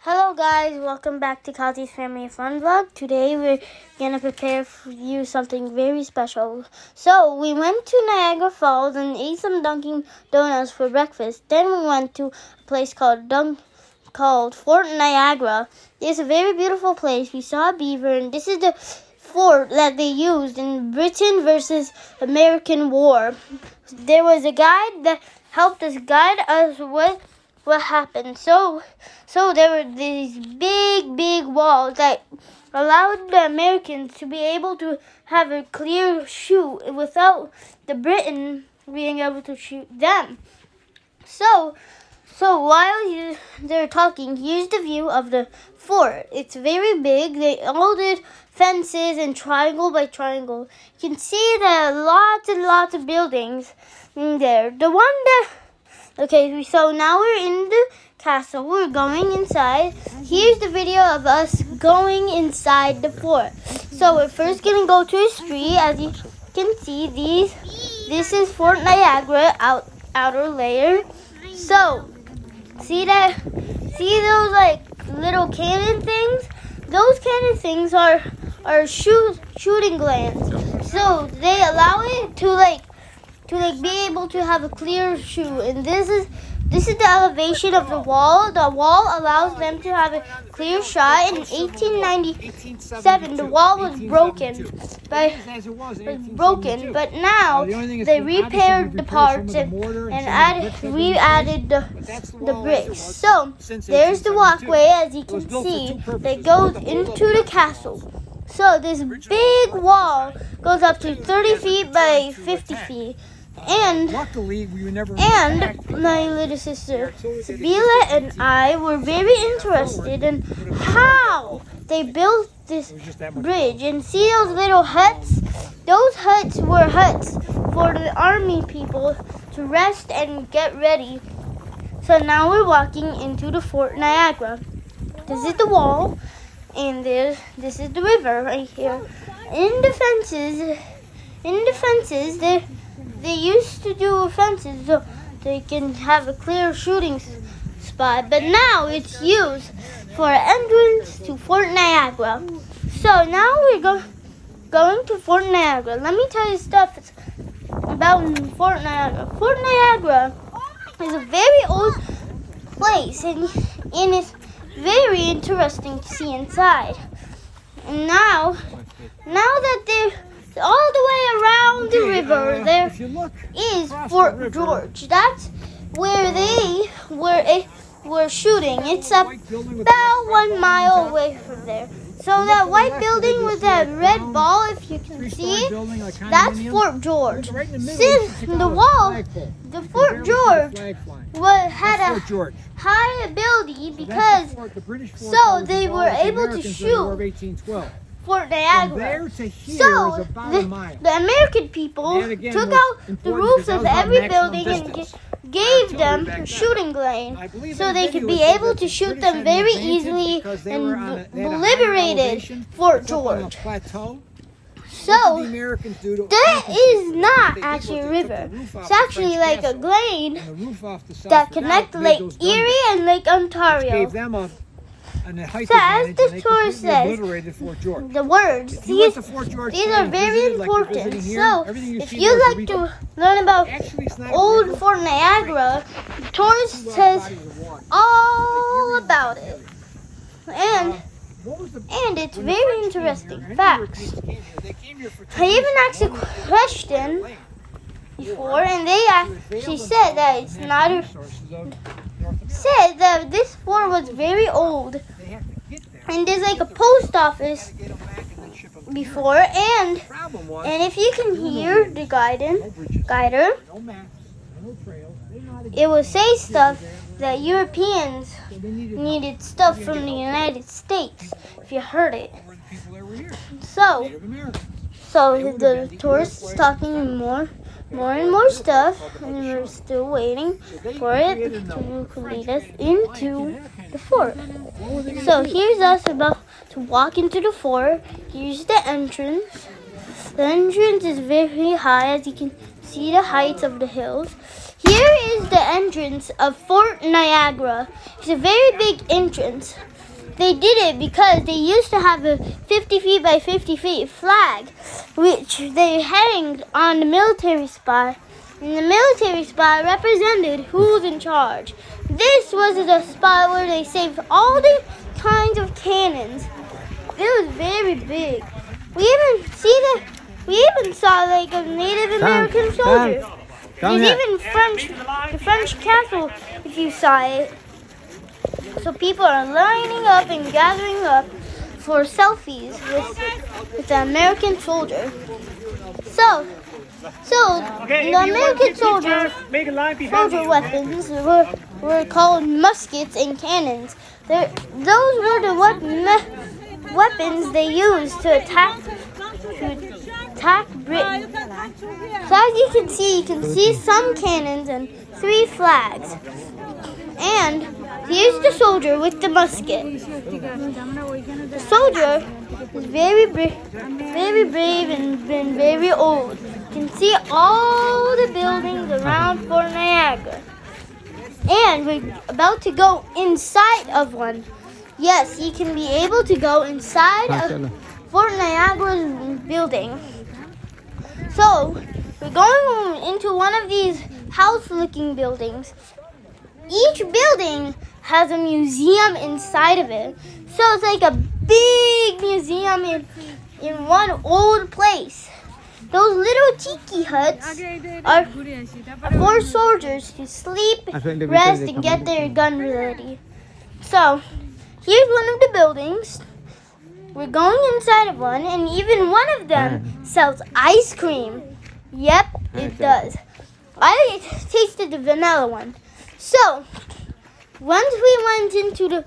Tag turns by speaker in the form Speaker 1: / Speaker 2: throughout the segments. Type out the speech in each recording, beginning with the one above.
Speaker 1: Hello guys, welcome back to Kazi's Family Fun Vlog. Today we're gonna prepare for you something very special. So we went to Niagara Falls and ate some Dunkin' Donuts for breakfast. Then we went to a place called Fort Niagara. It's a very beautiful place. We saw a beaver, and this is the fort that they used in Britain versus American War. There was a guide that helped us guide us with what happened. So there were these big walls that allowed the Americans to be able to have a clear shoot without the Britain being able to shoot them. So while they're talking, here's the view of the fort. It's very big. They all did fences and triangle by triangle. You can see there are lots and lots of buildings in there. Okay, so now we're in the castle. We're going inside. Here's the video of us going inside the fort. So we're first gonna go to a street. As you can see, this is Fort Niagara outer layer. So see those like little cannon things? Those cannon things are shooting glands. So they allow it to be able to have a clear shoot, and this is the elevation of the wall. The wall allows them to have a clear shot. In 1897, the wall was broken, but now they repaired the parts and added the bricks. So there's the walkway, as you can see, that goes into the castle. So this big wall goes up to 30 feet by 50 feet. And my little sister Sabila and I were very interested in how they built this bridge. And see those little huts? Those huts were huts for the army people to rest and get ready. So now we're walking into the Fort Niagara. This is the wall, and this is the river right here. In the fences, they used to do fences so they can have a clear shooting spot, but now it's used for entrance to Fort Niagara. So now we're going to Fort Niagara. Let me tell you stuff about Fort Niagara. Fort Niagara is a very old place, and it's very interesting to see inside. And now that they're all the way around the river, there is Fort George. That's where they were shooting. It's about 1 mile away from there. So that white building with that red ball, if you can see, that's Fort George. Since the Fort George had a high ability because they were able to shoot Fort Niagara. So the American people took out the roofs of every building and gave them shooting range so they could be able to shoot them very easily and liberated Fort George. So that is not actually a river. It's actually like a glade that connects Lake Erie and Lake Ontario. So as the tour says, the words, these are very important. So if you like to learn about old Fort Niagara, the tourist says all about it. And it's very interesting facts. I even asked a question before, and they actually said that this fort was very old, and there's like a post office before, and if you can hear the guider, it will say stuff that Europeans needed stuff from the United States, if you heard it. So the tourist is talking more and more stuff, and we're still waiting for it to lead us into the fort. So here's us about to walk into the fort. Here's the entrance. The entrance is very high, as you can see the heights of the hills. Here is the entrance of Fort Niagara. It's a very big entrance. They did it because they used to have a 50 feet by 50 feet flag, which they hanged on the military spot. And the military spot represented who's in charge. This was the spot where they saved all the kinds of cannons. It was very big. We even saw like a Native American soldier. There's even the French castle if you saw it. So people are lining up and gathering up for selfies with the American soldier. So the American soldier weapons were called muskets and cannons. Those were the weapons they used to attack Britain. So as you can see some cannons and 3 flags. And here's the soldier with the musket. The soldier is very brave and been very old. You can see all the buildings around Fort Niagara. And we're about to go inside of one. Yes, you can be able to go inside of Fort Niagara's building. So, we're going into one of these house-looking buildings. Each building has a museum inside of it. So it's like a big museum in one old place. Those little tiki huts are for soldiers to sleep, rest, and get their gun ready. So, here's one of the buildings. We're going inside of one, and even one of them sells ice cream. Yep, it does. I tasted the vanilla one. So, once we went into the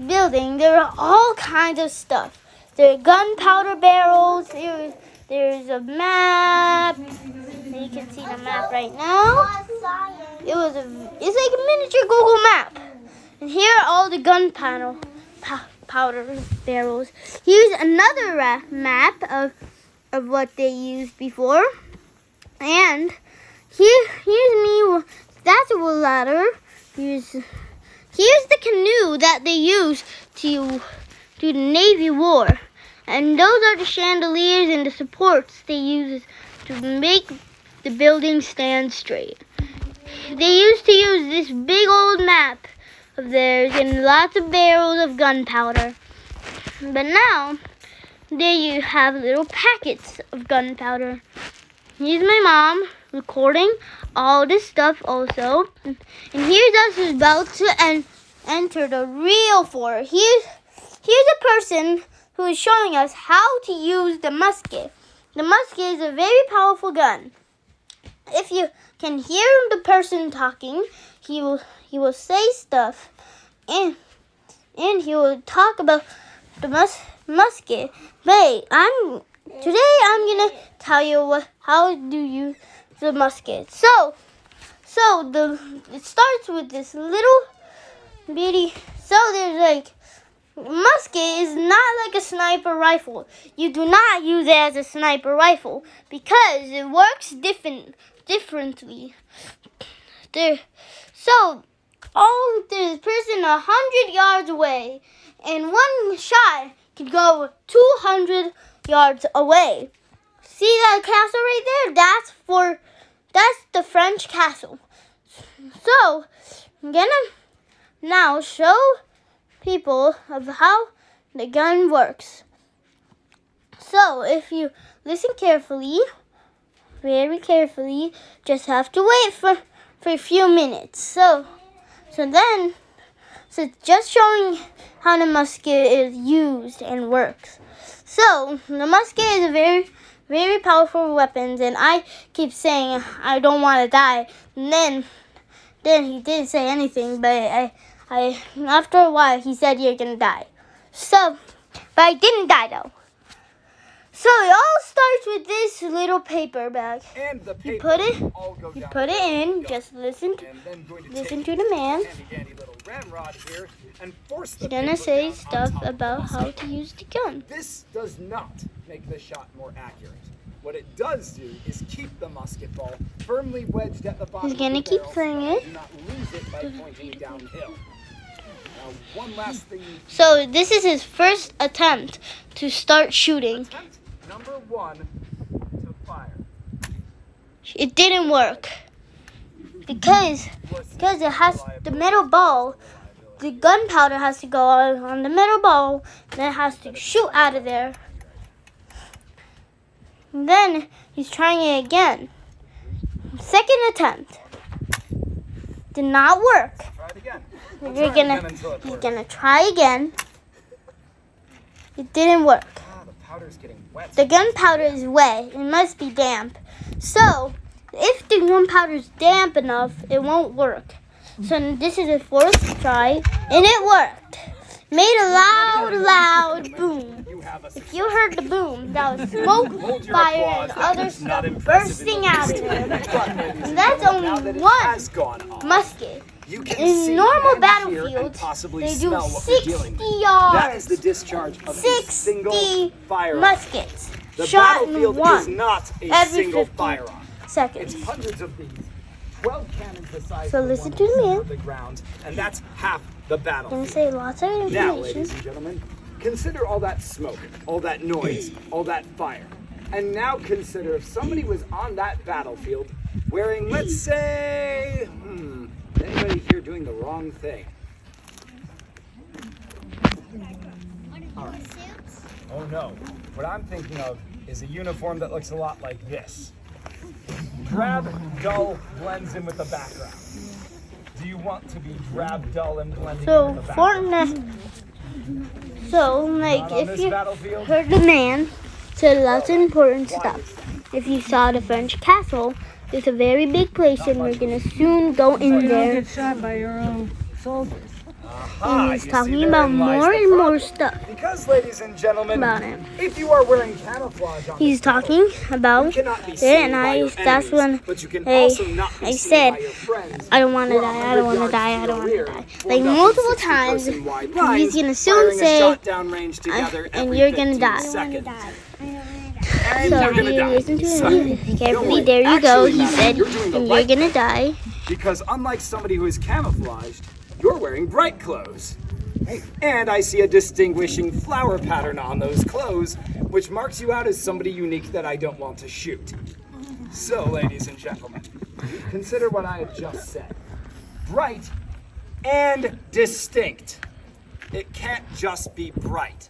Speaker 1: building, there were all kinds of stuff. There are gunpowder barrels. There's a map. You can see the map right now. It's like a miniature Google map. And here are all the gunpowder barrels. Here's another map of what they used before. And here's me. That's a ladder. Here's the canoe that they used to do the Navy War. And those are the chandeliers and the supports they use to make the building stand straight. They used to use this big old map of theirs and lots of barrels of gunpowder. But now, they have little packets of gunpowder. Here's my mom recording all this stuff also. And here's us about to enter the real fort. Here's a person who is showing us how to use the musket. The musket is a very powerful gun. If you can hear the person talking, he will say stuff and he will talk about the musket. But today I'm gonna tell you how to use the musket. So it starts with this little bitty. So there's like musket is not like a sniper rifle. You do not use it as a sniper rifle because it works differently. So there's a person 100 yards away, and one shot can go 200 yards away. See that castle right there? That's the French castle. So I'm gonna now show people of how the gun works. So if you listen carefully, very carefully, just have to wait for a few minutes. So just showing how the musket is used and works. So the musket is a very, very powerful weapon, and I keep saying I don't want to die. And then he didn't say anything, but after a while he said you're gonna die. So, but I didn't die though. So it all starts with this little paper bag.
Speaker 2: And the paper
Speaker 1: you put it in. Just listen to the man. He's gonna say stuff about how to use the gun.
Speaker 2: This does not make the shot more accurate. What it does do is keep the musket ball firmly wedged at the bottom
Speaker 1: He's gonna
Speaker 2: of the
Speaker 1: keep
Speaker 2: barrel
Speaker 1: throwing
Speaker 2: so
Speaker 1: it.
Speaker 2: that you do not lose it by pointing downhill. Now, one last thing.
Speaker 1: So this is his first attempt to start shooting.
Speaker 2: Attempt number 1 to fire.
Speaker 1: It didn't work because it has the middle ball. The gunpowder has to go on the middle ball, then it has to shoot out of there. And then he's trying it again. Second attempt. Did not work.
Speaker 2: Try it again.
Speaker 1: He's gonna try again. It didn't work.
Speaker 2: The powder's getting wet.
Speaker 1: The gunpowder is wet. It must be damp. So, if the gunpowder is damp enough, it won't work. So this is his fourth try, and it worked. Made a loud boom. If you heard the boom, that was smoke, fire, and other stuff bursting out of it. And that's only one musket. In normal battlefields, they do 60 yards.
Speaker 2: That is the discharge of
Speaker 1: 60
Speaker 2: firearm.
Speaker 1: muskets
Speaker 2: The
Speaker 1: shot in
Speaker 2: battlefield is
Speaker 1: one
Speaker 2: not a
Speaker 1: every
Speaker 2: single
Speaker 1: 50
Speaker 2: firearm.
Speaker 1: seconds.
Speaker 2: It's hundreds of these. 12 cannons the size
Speaker 1: So
Speaker 2: of
Speaker 1: listen
Speaker 2: one
Speaker 1: to the man.
Speaker 2: of the ground, and that's half the
Speaker 1: I'm
Speaker 2: battlefield.
Speaker 1: gonna say lots of
Speaker 2: Now,
Speaker 1: information.
Speaker 2: ladies and gentlemen, consider all that smoke, all that noise, all that fire. And now consider if somebody was on that battlefield wearing, let's say, anybody here doing the wrong thing? All right. Oh no. What I'm thinking of is a uniform that looks a lot like this. Drab, dull, blends in with the background. Do you want to be drab, dull, and blending in with the background?
Speaker 1: Like, if you heard the man said lots of important stuff. If you saw the French castle, it's a very big place, and we're gonna soon go in there.
Speaker 3: Get shot by your own soldiers.
Speaker 1: And he's talking about more and more stuff
Speaker 2: Because, ladies and gentlemen,
Speaker 1: about it.
Speaker 2: if you are wearing camouflage on
Speaker 1: He's
Speaker 2: this
Speaker 1: talking about
Speaker 2: you cannot be
Speaker 1: it,
Speaker 2: seen
Speaker 1: and
Speaker 2: by your
Speaker 1: that's
Speaker 2: enemies,
Speaker 1: when
Speaker 2: but you can also not be
Speaker 1: I
Speaker 2: seen
Speaker 1: said,
Speaker 2: by your friends
Speaker 1: I don't want to
Speaker 2: who are
Speaker 1: die, I don't want to
Speaker 2: 100
Speaker 1: die, I
Speaker 2: yards
Speaker 1: don't want
Speaker 2: to
Speaker 1: to
Speaker 2: your
Speaker 1: die.
Speaker 2: rear,
Speaker 1: Like
Speaker 2: formed up in
Speaker 1: multiple
Speaker 2: 60
Speaker 1: times,
Speaker 2: person wide
Speaker 1: he's
Speaker 2: lines,
Speaker 1: gonna soon
Speaker 2: firing a
Speaker 1: say,
Speaker 2: shot down range together
Speaker 1: and
Speaker 2: every
Speaker 1: you're gonna
Speaker 2: 15
Speaker 1: die.
Speaker 2: seconds.
Speaker 1: So
Speaker 2: you're gonna
Speaker 1: you
Speaker 2: die.
Speaker 1: listen to
Speaker 2: So,
Speaker 1: him
Speaker 2: don't
Speaker 1: carefully.
Speaker 2: worry.
Speaker 1: There you go.
Speaker 2: Actually,
Speaker 1: He
Speaker 2: madam,
Speaker 1: said,
Speaker 2: you're doing the
Speaker 1: and you're
Speaker 2: right
Speaker 1: gonna
Speaker 2: thing.
Speaker 1: die.
Speaker 2: Because unlike somebody who is camouflaged, you're wearing bright clothes. And I see a distinguishing flower pattern on those clothes, which marks you out as somebody unique that I don't want to shoot. So, ladies and gentlemen, consider what I have just said. Bright and distinct. It can't just be bright.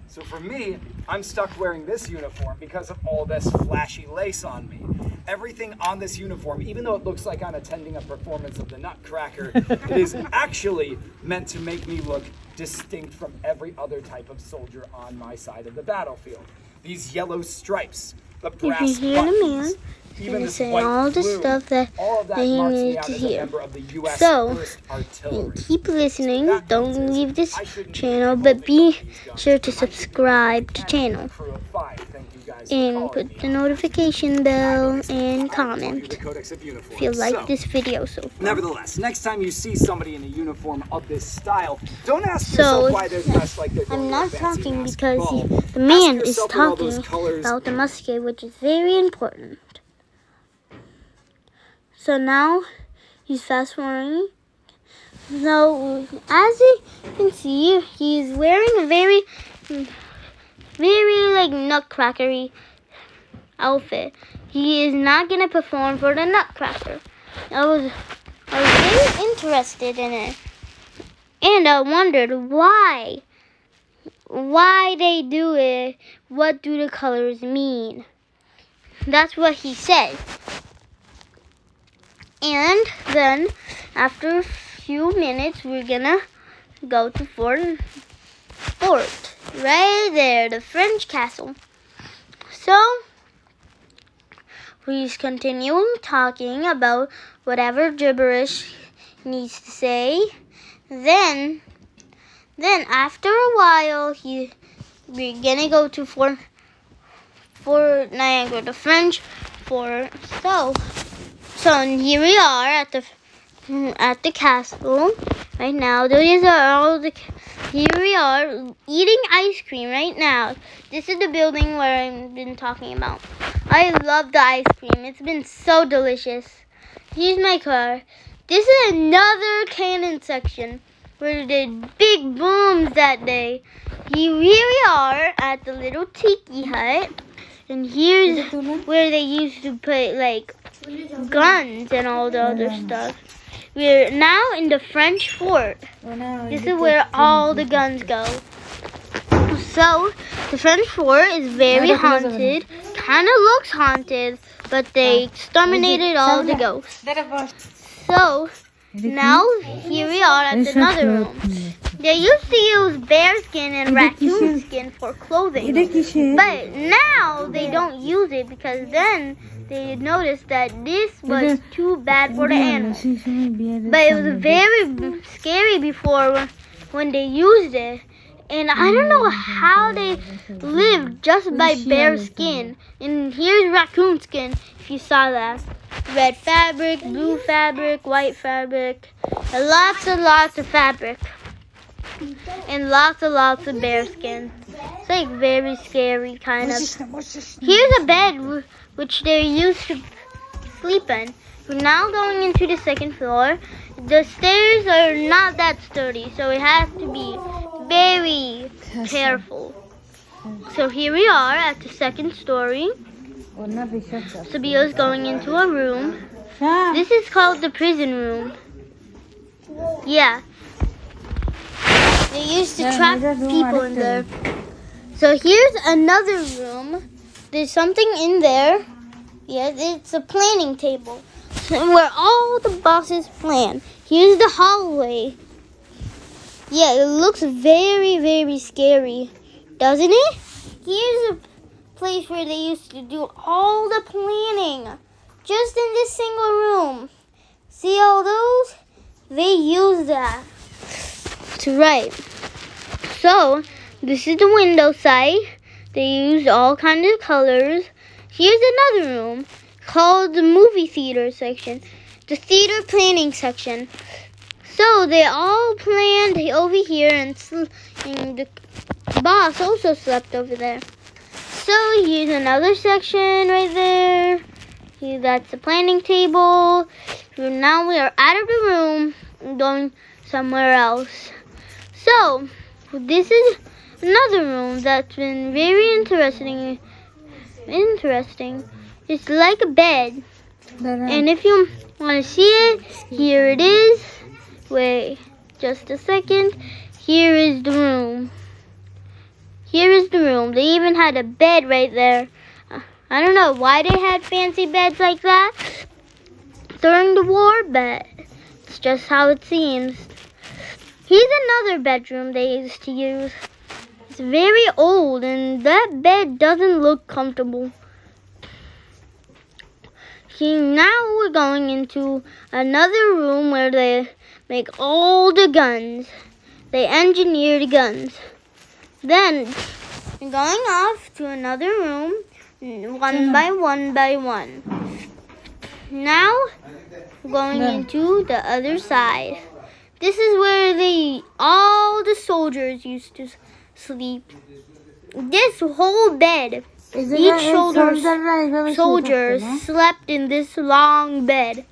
Speaker 2: So for me, I'm stuck wearing this uniform because of all this flashy lace on me. Everything on this uniform, even though it looks like I'm attending a performance of the Nutcracker, it is actually meant to make me look distinct from every other type of soldier on my side of the battlefield. These yellow stripes, the brass
Speaker 1: If you hear the man,
Speaker 2: buttons, even
Speaker 1: gonna
Speaker 2: this
Speaker 1: say
Speaker 2: white
Speaker 1: all the
Speaker 2: plume,
Speaker 1: stuff that
Speaker 2: all of that
Speaker 1: he
Speaker 2: marks me
Speaker 1: needs
Speaker 2: out
Speaker 1: to
Speaker 2: as a
Speaker 1: hear.
Speaker 2: member of the US
Speaker 1: So,
Speaker 2: 1st Artillery.
Speaker 1: keep listening.
Speaker 2: That
Speaker 1: Don't
Speaker 2: means is
Speaker 1: leave this
Speaker 2: I shouldn't
Speaker 1: channel,
Speaker 2: be
Speaker 1: but be
Speaker 2: holding these guns
Speaker 1: sure to
Speaker 2: for my
Speaker 1: subscribe to
Speaker 2: people.
Speaker 1: channel
Speaker 2: Crew of 5, thank you guys for
Speaker 1: and
Speaker 2: calling
Speaker 1: put
Speaker 2: me
Speaker 1: the
Speaker 2: on.
Speaker 1: notification bell and
Speaker 2: I will give you
Speaker 1: comment
Speaker 2: the Codex of Uniforms.
Speaker 1: if you like
Speaker 2: So,
Speaker 1: this video so far.
Speaker 2: nevertheless, next time you see somebody in a uniform of this style, don't ask
Speaker 1: So,
Speaker 2: yourself why they're dressed like they're going
Speaker 1: I'm
Speaker 2: to
Speaker 1: not
Speaker 2: a fancy
Speaker 1: talking
Speaker 2: masked
Speaker 1: because
Speaker 2: ball.
Speaker 1: the man
Speaker 2: Ask
Speaker 1: is
Speaker 2: yourself what all those
Speaker 1: talking
Speaker 2: colors
Speaker 1: about the musket, which is very important. So now he's fast forwarding. So as you can see, he's wearing a very like nutcrackery outfit. He is not gonna perform for the Nutcracker. I was very interested in it, and I wondered why they do it. What do the colors mean? That's what he said. And then after a few minutes, we're gonna go to fort right there, the French castle. So he's continuing talking about whatever gibberish he needs to say. Then after a while, we're gonna go to Fort Niagara, the French fort. So here we are at the castle right now. Those are all the. Here we are eating ice cream right now. This is the building where I've been talking about. I love the ice cream. It's been so delicious. Here's my car. This is another cannon section where they did big booms that day. Here we are at the little tiki hut. And here's where they used to put like guns and all the other stuff. We're now in the French fort. This is where all the guns go. So, the French fort is very haunted. Kind of looks haunted, but they exterminated all the ghosts. So, now here we are at another room. They used to use bear skin and raccoon skin for clothing. But now they don't use it because then they noticed that this was too bad for the animals. But it was very scary before when they used it. And I don't know how they lived just by bear skin. And here's raccoon skin, if you saw that. Red fabric, blue fabric, white fabric, and lots of fabric. And lots of bear skin. It's like very scary kind of. Here's a bed which they used to sleep in. We're now going into the second floor. The stairs are not that sturdy, so it has to be very careful. So here we are at the second story. Sabila's going into a room. This is called the prison room. Yeah. They used to trap people in there. So here's another room. There's something in there. Yes, it's a planning table where all the bosses plan. Here's the hallway. Yeah, it looks very scary, doesn't it? Here's a place where they used to do all the planning, just in this single room. See all those? They use that to write. So, this is the window side. They used all kinds of colors. Here's another room called the movie theater section, the theater planning section. So they all planned over here, and the boss also slept over there. So here's another section right there. That's the planning table. Now we are out of the room and going somewhere else. So this is another room that's been very interesting. It's like a bed. And if you want to see it, here it is. Wait, just a second. Here is the room. They even had a bed right there. I don't know why they had fancy beds like that during the war, but it's just how it seems. Here's another bedroom they used to use. It's very old, and that bed doesn't look comfortable. Now we're going into another room where they make all the guns. They engineer the guns. Then we're going off to another room, one by one. Now we're going into the other side. This is where all the soldiers used to sleep. This whole bed, each soldier slept in this long bed.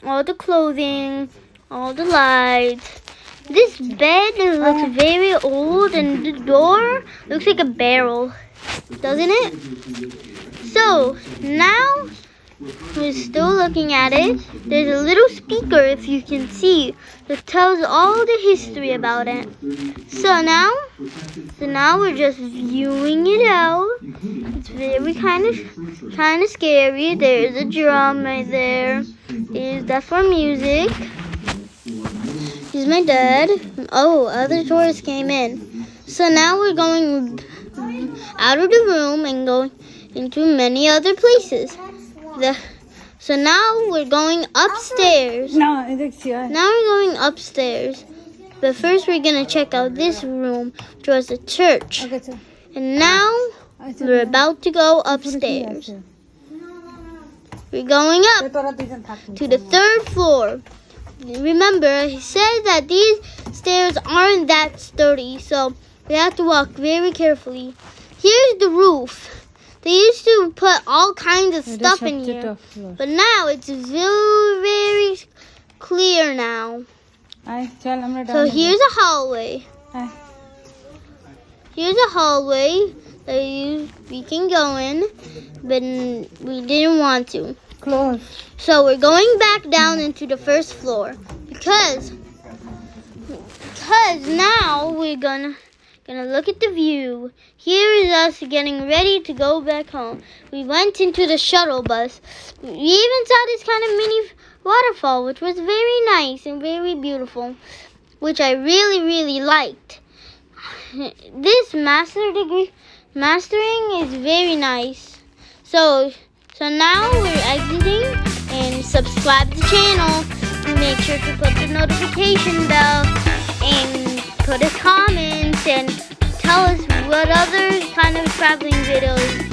Speaker 1: All the clothing, all the lights. This bed looks very old, and the door looks like a barrel, doesn't it? So now we're still looking at it. There's a little speaker, if you can see, that tells all the history about it. So now we're just viewing it out. It's very kind of scary. There's a drum right there. That's for music. Here's my dad. Oh, other tourists came in. So now we're going out of the room and going into many other places. So now we're going upstairs. Now we're going upstairs. But first we're going to check out this room, which was a church. And now we're about to go upstairs. We're going up to the third floor. remember, he said that these stairs aren't that sturdy, so we have to walk very carefully. Here's the roof. They used to put all kinds of stuff in here, but now it's very clear now. So here's a hallway. Here's a hallway that we can go in, but we didn't want to.
Speaker 3: Close.
Speaker 1: So we're going back down into the first floor because now we're gonna look at the view. Here is us getting ready to go back home. We went into the shuttle bus. We even saw this kind of mini waterfall, which was very nice and very beautiful, which I really liked. This mastering is very nice. So now we're exiting, and subscribe to the channel. Make sure to put the notification bell and put a comment and tell us what other kind of traveling videos